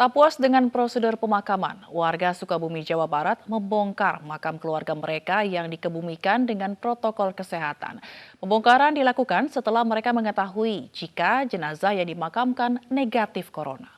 Tak puas dengan prosedur pemakaman, warga Sukabumi, Jawa Barat membongkar makam keluarga mereka yang dikebumikan dengan protokol kesehatan. Pembongkaran dilakukan setelah mereka mengetahui jika jenazah yang dimakamkan negatif corona.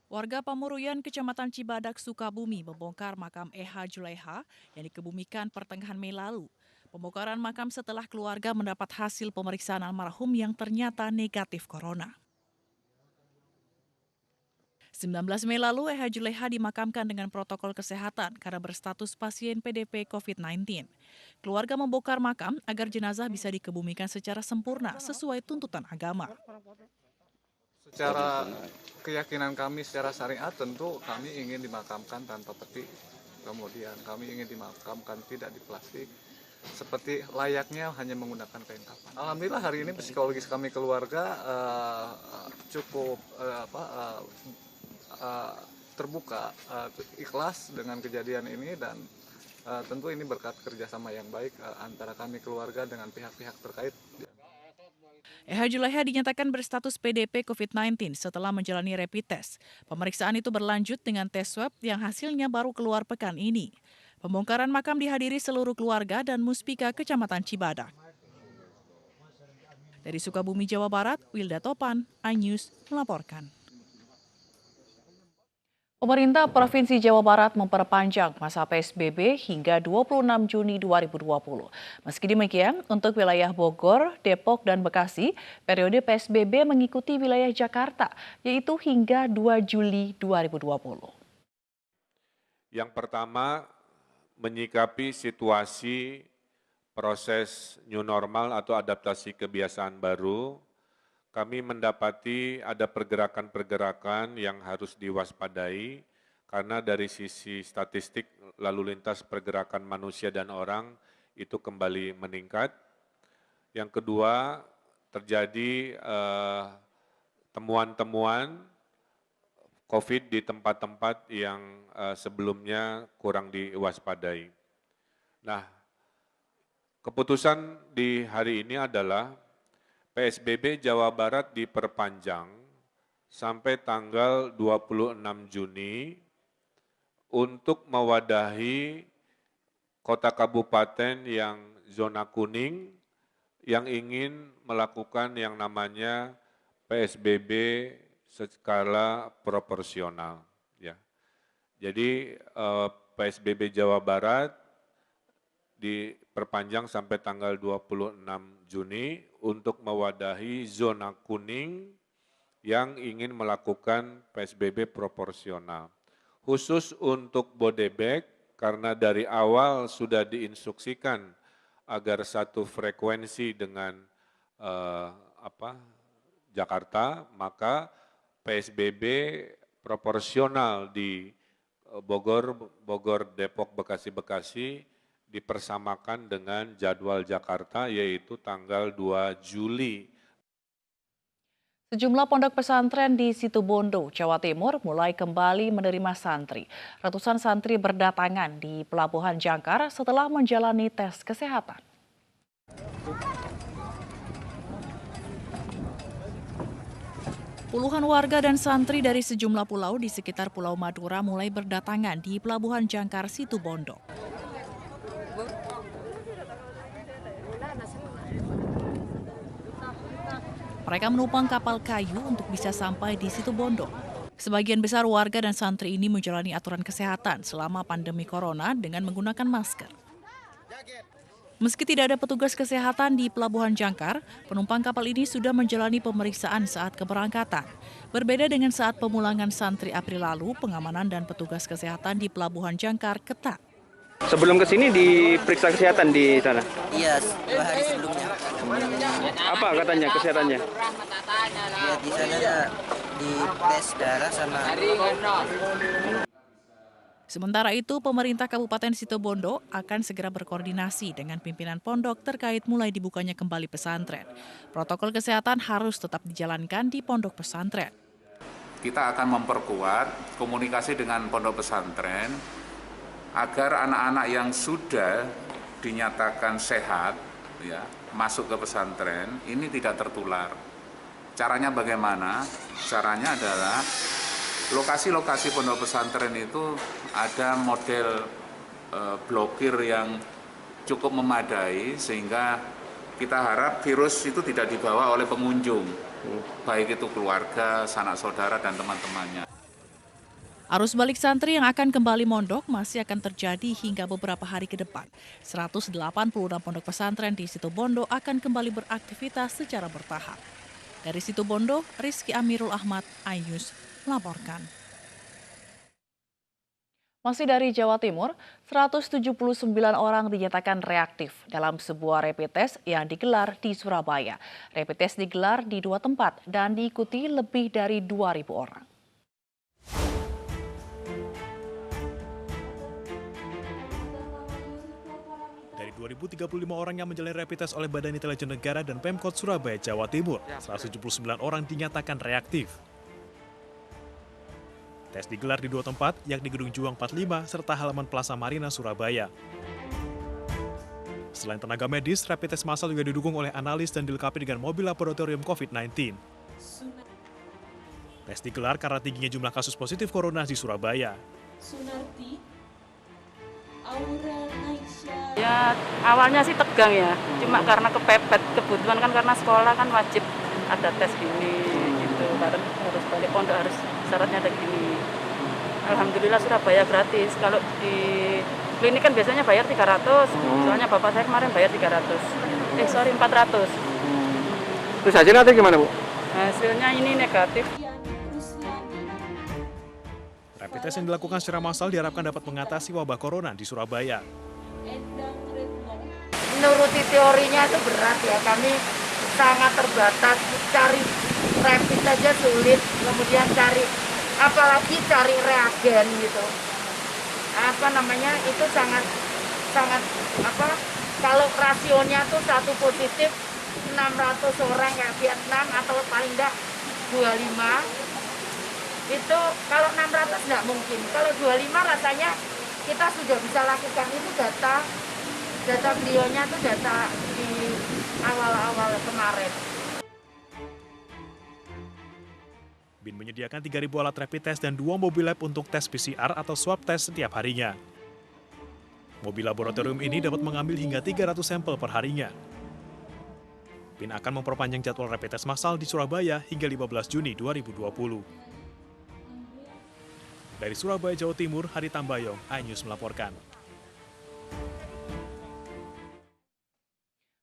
Warga Pamuruyan, Kecamatan Cibadak, Sukabumi membongkar makam Eha Juleha yang dikebumikan pertengahan Mei lalu. Pembongkaran makam setelah keluarga mendapat hasil pemeriksaan almarhum yang ternyata negatif corona. 19 Mei lalu, Eha Juleha dimakamkan dengan protokol kesehatan karena berstatus pasien PDP COVID-19. Keluarga membongkar makam agar jenazah bisa dikebumikan secara sempurna sesuai tuntutan agama. Secara keyakinan kami secara syariat tentu kami ingin dimakamkan tanpa peti, kemudian kami ingin dimakamkan tidak di plastik, seperti layaknya hanya menggunakan kain kafan. Alhamdulillah hari ini psikologis kami keluarga cukup terbuka, ikhlas dengan kejadian ini dan tentu ini berkat kerjasama yang baik antara kami keluarga dengan pihak-pihak terkait. Eha Juleha dinyatakan berstatus PDP COVID-19 setelah menjalani rapid test. Pemeriksaan itu berlanjut dengan tes swab yang hasilnya baru keluar pekan ini. Pembongkaran makam dihadiri seluruh keluarga dan Muspika Kecamatan Cibadak. Dari Sukabumi, Jawa Barat, Wilda Topan, iNews melaporkan. Pemerintah Provinsi Jawa Barat memperpanjang masa PSBB hingga 26 Juni 2020. Meski demikian, untuk wilayah Bogor, Depok, dan Bekasi, periode PSBB mengikuti wilayah Jakarta, yaitu hingga 2 Juli 2020. Yang pertama, menyikapi situasi proses new normal atau adaptasi kebiasaan baru, kami mendapati ada pergerakan-pergerakan yang harus diwaspadai karena dari sisi statistik lalu lintas pergerakan manusia dan orang itu kembali meningkat. Yang kedua, terjadi temuan-temuan COVID di tempat-tempat yang sebelumnya kurang diwaspadai. Nah, keputusan di hari ini adalah PSBB Jawa Barat diperpanjang sampai tanggal 26 Juni untuk mewadahi kota kabupaten yang zona kuning yang ingin melakukan yang namanya PSBB skala proporsional. Ya. Jadi PSBB Jawa Barat diperpanjang sampai tanggal 26 Juni untuk mewadahi zona kuning yang ingin melakukan PSBB proporsional. Khusus untuk Bodebek, karena dari awal sudah diinstruksikan agar satu frekuensi dengan Jakarta, maka PSBB proporsional di Bogor, Depok, Bekasi dipersamakan dengan jadwal Jakarta yaitu tanggal 2 Juli. Sejumlah pondok pesantren di Situbondo, Jawa Timur mulai kembali menerima santri. Ratusan santri berdatangan di Pelabuhan Jangkar setelah menjalani tes kesehatan. Puluhan warga dan santri dari sejumlah pulau di sekitar Pulau Madura mulai berdatangan di Pelabuhan Jangkar, Situbondo. Mereka menumpang kapal kayu untuk bisa sampai di Situbondo. Sebagian besar warga dan santri ini menjalani aturan kesehatan selama pandemi corona dengan menggunakan masker. Meski tidak ada petugas kesehatan di Pelabuhan Jangkar, penumpang kapal ini sudah menjalani pemeriksaan saat keberangkatan. Berbeda dengan saat pemulangan santri April lalu, pengamanan dan petugas kesehatan di Pelabuhan Jangkar ketat. Sebelum ke sini diperiksa kesehatan di sana? Iya, 2 hari sebelumnya. Apa katanya kesehatannya? Ya, di sana ya di tes darah sama. Sementara itu, pemerintah Kabupaten Situbondo akan segera berkoordinasi dengan pimpinan pondok terkait mulai dibukanya kembali pesantren. Protokol kesehatan harus tetap dijalankan di pondok pesantren. Kita akan memperkuat komunikasi dengan pondok pesantren agar anak-anak yang sudah dinyatakan sehat ya masuk ke pesantren ini tidak tertular. Caranya bagaimana? Caranya adalah lokasi-lokasi pondok pesantren itu ada model blokir yang cukup memadai sehingga kita harap virus itu tidak dibawa oleh pengunjung, baik itu keluarga, sanak saudara, dan teman-temannya. Arus balik santri yang akan kembali mondok masih akan terjadi hingga beberapa hari ke depan. 186 pondok pesantren di Situbondo akan kembali beraktivitas secara bertahap. Dari Situbondo, Rizky Amirul Ahmad, iNews melaporkan. Masih dari Jawa Timur, 179 orang dinyatakan reaktif dalam sebuah rapid test yang digelar di Surabaya. Rapid test digelar di 2 tempat dan diikuti lebih dari 2.000 orang. Dari 2.035 orang yang menjalani rapid test oleh Badan Intelijen Negara dan Pemkot Surabaya, Jawa Timur, 179 orang dinyatakan reaktif. Tes digelar di 2 tempat, yakni Gedung Juang 45 serta halaman Plaza Marina, Surabaya. Selain tenaga medis, rapid test massal juga didukung oleh analis dan dilengkapi dengan mobil laboratorium COVID-19. Tes digelar karena tingginya jumlah kasus positif corona di Surabaya. Sunarti, Aura Aisyah. Ya, awalnya sih tegang ya, cuma karena kepepet kebutuhan kan karena sekolah kan wajib ada tes gini gitu, karena harus balik pondok harus syaratnya ada gini. Alhamdulillah Surabaya gratis. Kalau di klinik kan biasanya bayar 300, soalnya bapak saya kemarin bayar 400. Terus hasilnya nanti gimana, Bu? Hasilnya ini negatif. Rapid test yang dilakukan secara massal diharapkan dapat mengatasi wabah corona di Surabaya. Menuruti teorinya itu berat ya, kami sangat terbatas, cari rapid saja sulit, kemudian apalagi cari reagen gitu. Itu sangat kalau rasionya tuh 1 positif 600 orang kayak Vietnam atau paling enggak 25. Itu kalau 600 enggak mungkin. Kalau 25 rasanya kita sudah bisa lakukan. Itu data beliaunya tuh data di awal-awal kemarin. BIN menyediakan 3.000 alat rapid test dan 2 mobil lab untuk tes PCR atau swab test setiap harinya. Mobil laboratorium ini dapat mengambil hingga 300 sampel per harinya. BIN akan memperpanjang jadwal rapid test massal di Surabaya hingga 15 Juni 2020. Dari Surabaya, Jawa Timur, Hari Tambayong, iNews melaporkan.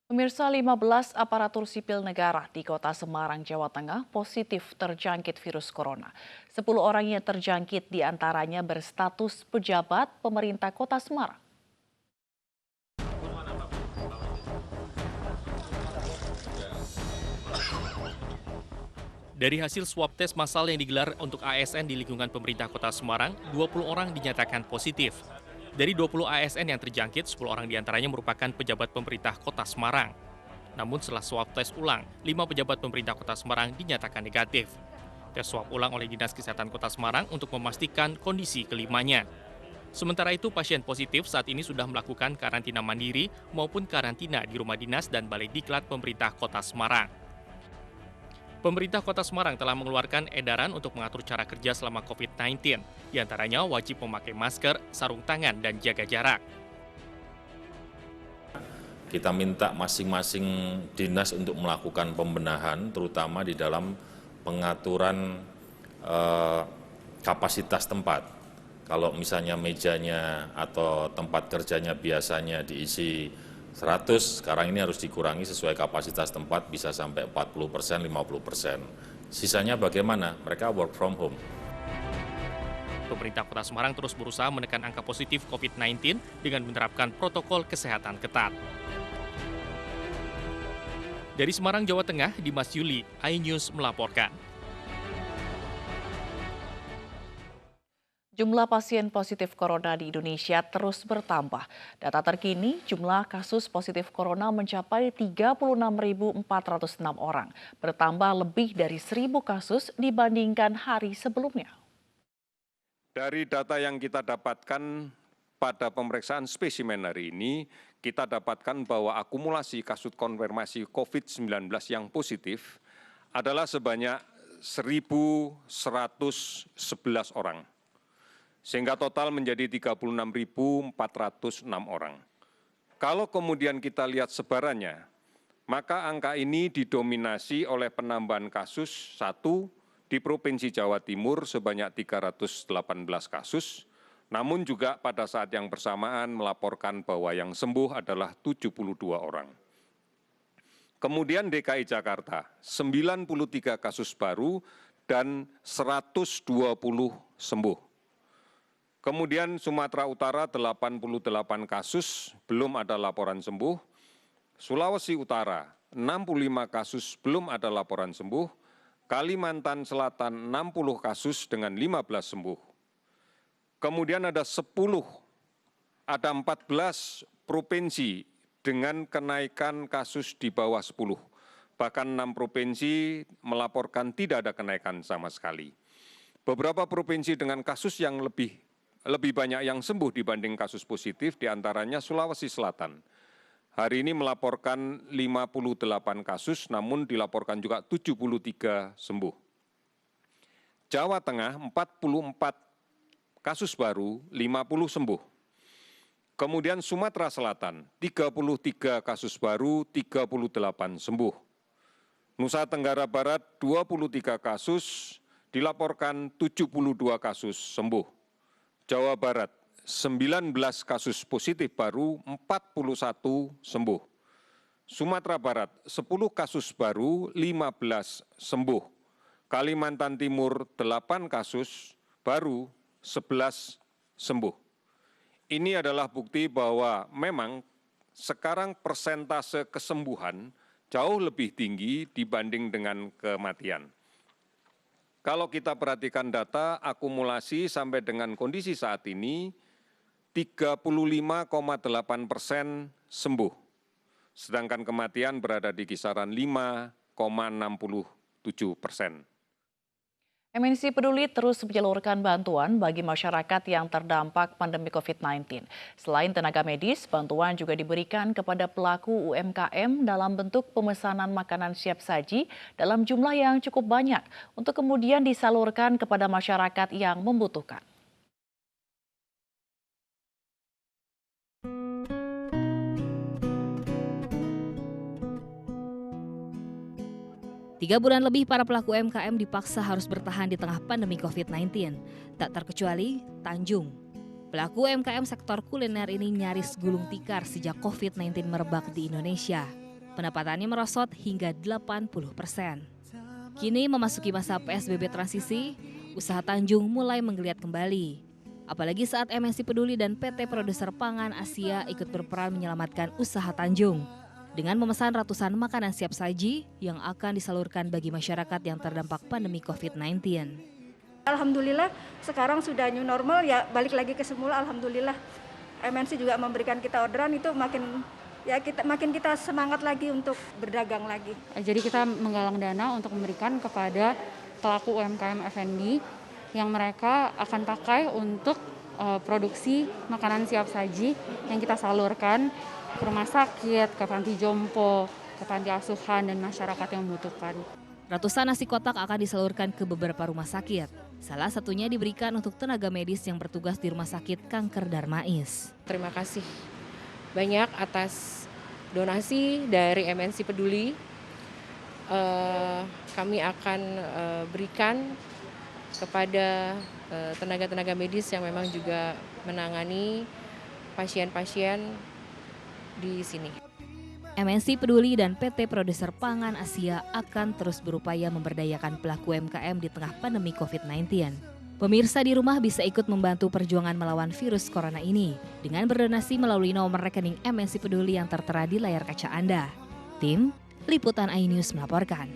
Pemirsa, 15 aparatur sipil negara di Kota Semarang, Jawa Tengah positif terjangkit virus corona. 10 orang yang terjangkit diantaranya berstatus pejabat pemerintah Kota Semarang. Dari hasil swab tes massal yang digelar untuk ASN di lingkungan pemerintah Kota Semarang, 20 orang dinyatakan positif. Dari 20 ASN yang terjangkit, 10 orang diantaranya merupakan pejabat pemerintah Kota Semarang. Namun setelah swab tes ulang, 5 pejabat pemerintah Kota Semarang dinyatakan negatif. Tes swab ulang oleh Dinas Kesehatan Kota Semarang untuk memastikan kondisi kelimanya. Sementara itu, pasien positif saat ini sudah melakukan karantina mandiri maupun karantina di rumah dinas dan balai diklat pemerintah Kota Semarang. Pemerintah Kota Semarang telah mengeluarkan edaran untuk mengatur cara kerja selama COVID-19. Di antaranya wajib memakai masker, sarung tangan, dan jaga jarak. Kita minta masing-masing dinas untuk melakukan pembenahan, terutama di dalam pengaturan kapasitas tempat. Kalau misalnya mejanya atau tempat kerjanya biasanya diisi 100, sekarang ini harus dikurangi sesuai kapasitas tempat bisa sampai 40%, 50%. Sisanya bagaimana? Mereka work from home. Pemerintah Kota Semarang terus berusaha menekan angka positif COVID-19 dengan menerapkan protokol kesehatan ketat. Dari Semarang, Jawa Tengah, Dimas Yuli, iNews melaporkan. Jumlah pasien positif corona di Indonesia terus bertambah. Data terkini, jumlah kasus positif corona mencapai 36.406 orang, bertambah lebih dari 1.000 kasus dibandingkan hari sebelumnya. Dari data yang kita dapatkan pada pemeriksaan spesimen hari ini, kita dapatkan bahwa akumulasi kasus konfirmasi COVID-19 yang positif adalah sebanyak 1.111 orang, sehingga total menjadi 36.406 orang. Kalau kemudian kita lihat sebarannya, maka angka ini didominasi oleh penambahan kasus 1 di Provinsi Jawa Timur sebanyak 318 kasus, namun juga pada saat yang bersamaan melaporkan bahwa yang sembuh adalah 72 orang. Kemudian DKI Jakarta, 93 kasus baru dan 120 sembuh. Kemudian Sumatera Utara 88 kasus, belum ada laporan sembuh. Sulawesi Utara 65 kasus, belum ada laporan sembuh. Kalimantan Selatan 60 kasus dengan 15 sembuh. Kemudian ada 14 provinsi dengan kenaikan kasus di bawah 10. Bahkan 6 provinsi melaporkan tidak ada kenaikan sama sekali. Beberapa provinsi dengan kasus yang lebih banyak yang sembuh dibanding kasus positif, diantaranya Sulawesi Selatan. Hari ini melaporkan 58 kasus, namun dilaporkan juga 73 sembuh. Jawa Tengah 44 kasus baru, 50 sembuh. Kemudian Sumatera Selatan, 33 kasus baru, 38 sembuh. Nusa Tenggara Barat, 23 kasus, dilaporkan 72 kasus sembuh. Jawa Barat, 19 kasus positif baru, 41 sembuh. Sumatera Barat, 10 kasus baru, 15 sembuh. Kalimantan Timur, 8 kasus baru, 11 sembuh. Ini adalah bukti bahwa memang sekarang persentase kesembuhan jauh lebih tinggi dibanding dengan kematian. Kalau kita perhatikan data akumulasi sampai dengan kondisi saat ini, 35,8% sembuh, sedangkan kematian berada di kisaran 5,67%. MNC Peduli terus menyalurkan bantuan bagi masyarakat yang terdampak pandemi COVID-19. Selain tenaga medis, bantuan juga diberikan kepada pelaku UMKM dalam bentuk pemesanan makanan siap saji dalam jumlah yang cukup banyak untuk kemudian disalurkan kepada masyarakat yang membutuhkan. Tiga bulan lebih para pelaku UMKM dipaksa harus bertahan di tengah pandemi COVID-19. Tak terkecuali Tanjung. Pelaku UMKM sektor kuliner ini nyaris gulung tikar sejak COVID-19 merebak di Indonesia. Pendapatannya merosot hingga 80%. Kini memasuki masa PSBB transisi, usaha Tanjung mulai menggeliat kembali. Apalagi saat MNC Peduli dan PT Produser Pangan Asia ikut berperan menyelamatkan usaha Tanjung dengan memesan ratusan makanan siap saji yang akan disalurkan bagi masyarakat yang terdampak pandemi COVID-19. Alhamdulillah sekarang sudah new normal ya, balik lagi ke semula. Alhamdulillah MNC juga memberikan kita orderan, itu makin kita semangat lagi untuk berdagang lagi. Jadi kita menggalang dana untuk memberikan kepada pelaku UMKM F&B yang mereka akan pakai untuk produksi makanan siap saji yang kita salurkan ke rumah sakit, ke panti jompo, ke panti asuhan, dan masyarakat yang membutuhkan. Ratusan nasi kotak akan disalurkan ke beberapa rumah sakit. Salah satunya diberikan untuk tenaga medis yang bertugas di Rumah Sakit Kanker Darmais. Terima kasih banyak atas donasi dari MNC Peduli. Kami akan berikan kepada tenaga-tenaga medis yang memang juga menangani pasien-pasien di sini. MNC Peduli dan PT Produser Pangan Asia akan terus berupaya memberdayakan pelaku UMKM di tengah pandemi COVID-19. Pemirsa di rumah bisa ikut membantu perjuangan melawan virus corona ini dengan berdonasi melalui nomor rekening MNC Peduli yang tertera di layar kaca Anda. Tim Liputan iNews melaporkan.